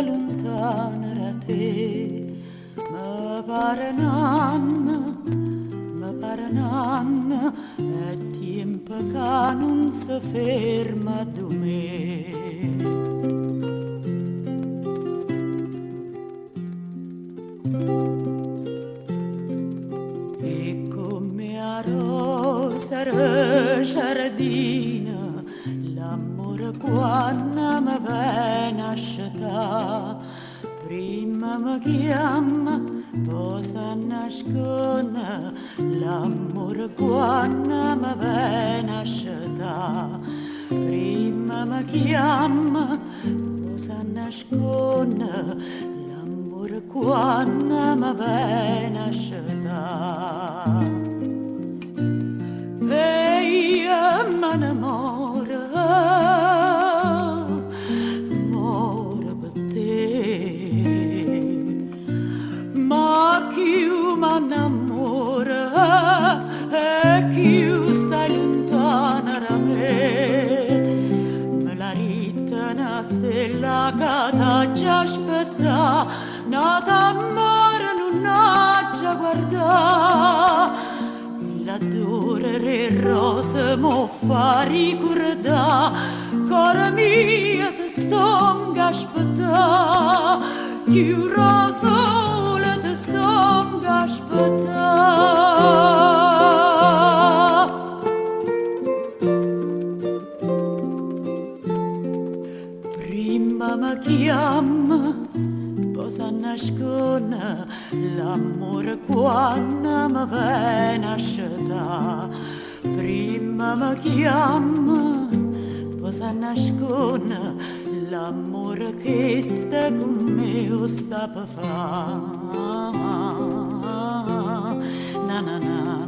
lontana da te. Mi pare nanna, è tempo che non si ferma da me. E come a rosa giardina, l'amore quando mi viene a sciatà, prima mi chiama, poi si nasconde, l'amore quando mi viene a sciatà, prima mi chiama, poi si nasconde, l'amore quando mi viene a sciatà. E io me ne muore per te, ma chi mi innamora e chi sta lontana da me, me la rita una stella che t'ha già aspettata, nata amore non ha già guardato. L'adorare rose mo fa ricordare, cora mia te stonga aspettare, chi un rosole te stonga aspettare. Prima mi chiama, poi si nasconde, l'amore quando mi viene a sciatà. Prima mi chiama, poi si nasconde, l'amore che sta con me o sa fa. Na na na.